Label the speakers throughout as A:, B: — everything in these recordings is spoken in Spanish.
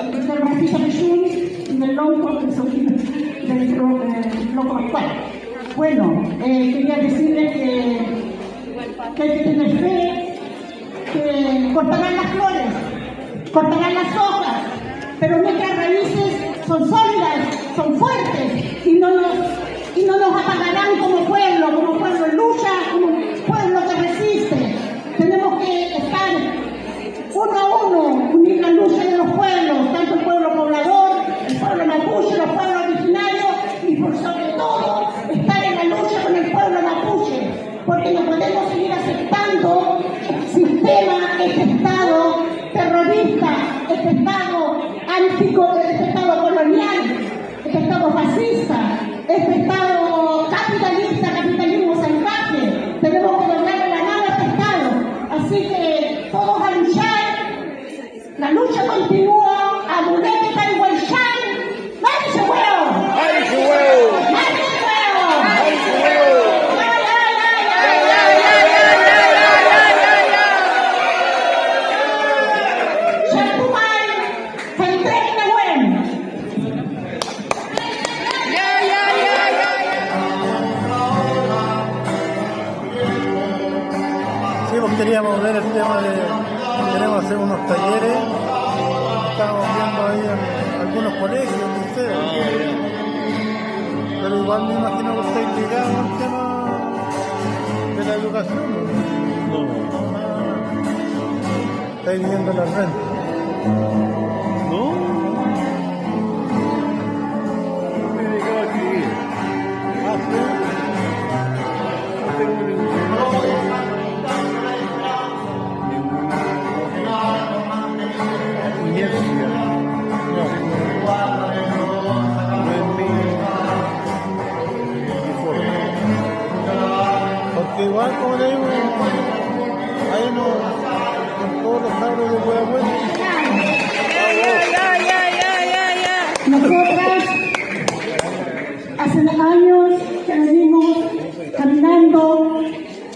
A: del Marquisa Pechún y del Lonco, que son del Loco Pascual. Bueno, quería decirles que hay que tener fe, que cortarán las flores, cortarán las hojas, pero nuestras raíces son sólidas, son fuertes y no nos apagarán como pueblo en lucha, como pueblo que resiste. Tenemos que estar uno a uno, unir la lucha de los pueblos, tanto el pueblo poblador, el pueblo mapuche, los pueblos originarios y por sobre todo estar en la lucha con el pueblo mapuche, porque no podemos seguir aceptando el sistema, este Estado terrorista, este Estado este Estado colonial, este Estado fascista, este Estado capitalista, capitalismo salvaje. Tenemos que lograr la nada a este Estado. Así que todos a luchar. La lucha continúa. Amulete Taiwanshan. ¡Nadie se huevo! ¡Nadie se huevo! ¡Nadie se huevo! ¡Nadie se huevo!
B: Queríamos ver el tema queremos hacer unos talleres, estamos viendo ahí en algunos colegios, pero igual me imagino que está implicado el tema de la educación. Estáis viviendo la renta.
C: ¿No? Me he dedicado a escribir. No tengo ningún
B: porque igual como le digo, ahí no, con todos los cabros de Puebla.
A: Nosotras hace años que venimos caminando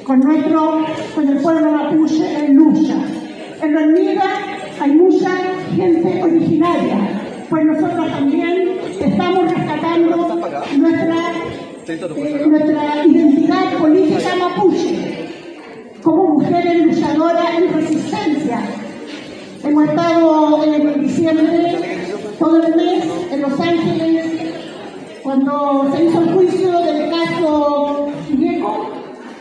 A: con el pueblo mapuche en lucha. En realidad hay mucha gente originaria, pues nosotros también estamos rescatando nuestra identidad política mapuche como mujeres luchadoras en resistencia. Hemos estado en diciembre todo el mes en Los Ángeles cuando se hizo el juicio del caso Viejo.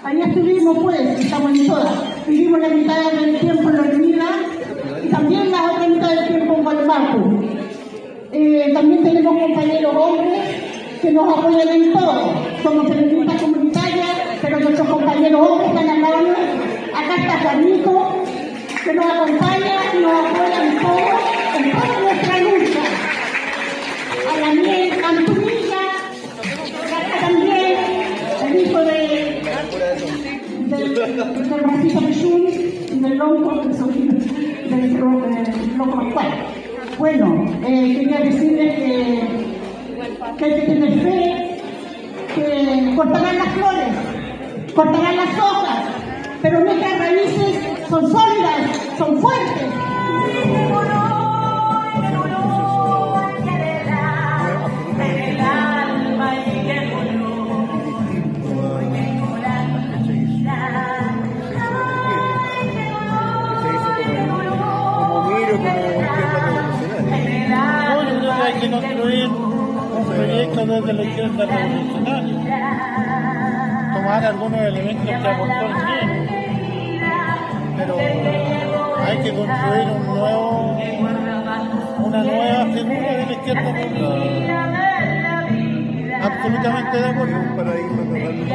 A: Allá estuvimos, pues, estamos en todas. Vivimos la mitad del tiempo en la unidad y también la otra mitad del tiempo en Gualmapu. También tenemos compañeros hombres que nos apoyan en todo. Somos feministas comunitarias, pero nuestros compañeros hombres están al lado. Acá está Juanito, que nos acompaña y nos apoya en toda nuestra lucha. A la miel Antunilla, acá también, el hijo del Marquisa Pechún y del Lonco, que son del Loco Pascual. Bueno, quería decirles que hay que tener fe, que cortarán las flores, cortarán las hojas, pero nuestras raíces son sólidas, son fuertes.
B: Hay que construir un proyecto desde la izquierda revolucionaria, tomar algunos elementos que aportó el MIR, pero hay que construir una nueva figura de la izquierda revolucionaria. Absolutamente de acuerdo.
C: Un paradigma totalmente.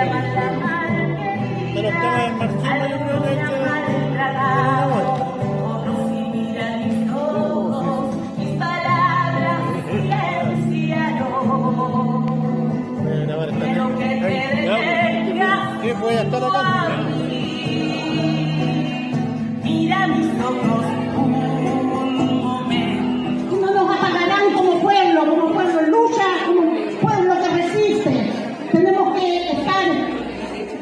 B: Pero el tema del marxismo yo creo que hay que darle una vuelta. ¿Qué voy a estar acá?
A: Mira mis ojos un momento. No nos apagarán como pueblo en lucha, como pueblo que resiste. Tenemos que estar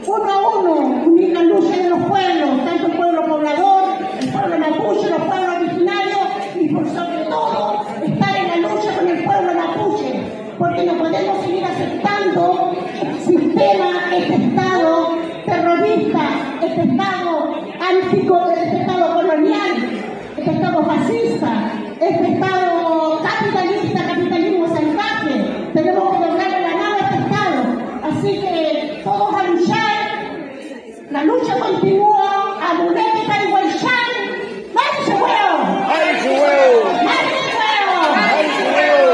A: uno a uno, unir la lucha de los pueblos, tanto el pueblo poblador, el pueblo mapuche, los pueblos originarios y por sobre todo este Estado terrorista, este Estado este Estado colonial, este Estado fascista, este Estado capitalista, capitalismo salvaje. Tenemos que lograr la nada este Estado. Así que todos a luchar. La lucha continúa. Abulete Taiwanshan. ¡Ay, su huevo!
C: ¡Ay, su huevo!
A: ¡Ay, su huevo!
C: ¡Ay, su huevo!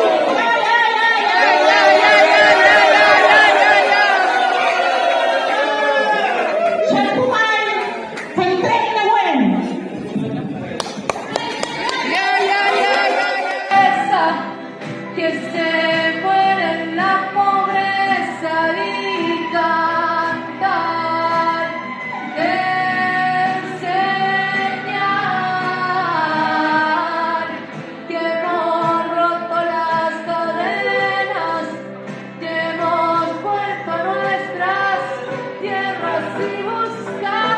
D: Que se muere en la pobreza y cantar, enseñar que hemos roto las cadenas, que hemos vuelto a nuestras tierras y buscar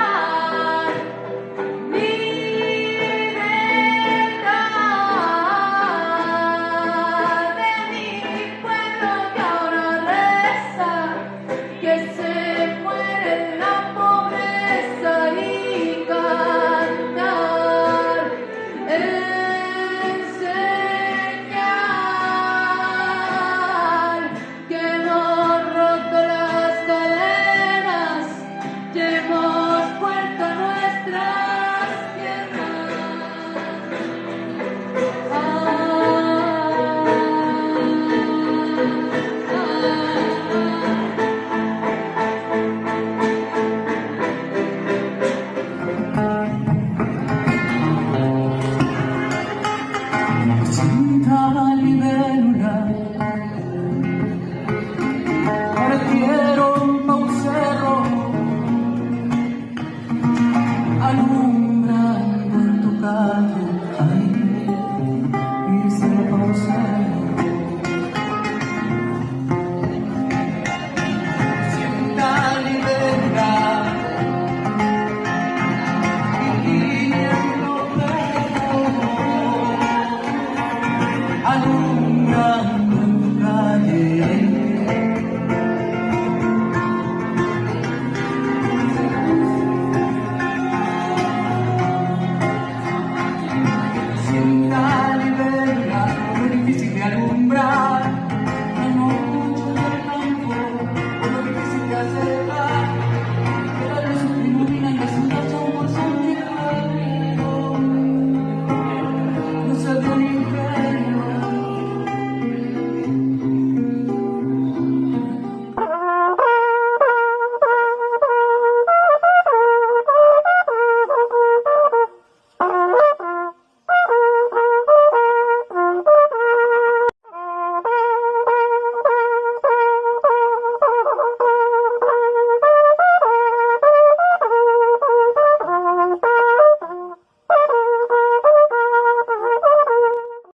D: partieron pa' un cerro, alumbrando en tu calle, ay, irse pa' un cerro. Sienta libertad, viviendo pleno, alumbrando en tu calle, ay, sienta libertad, lo difícil de alumbrar la noche del campo, lo difícil de hacer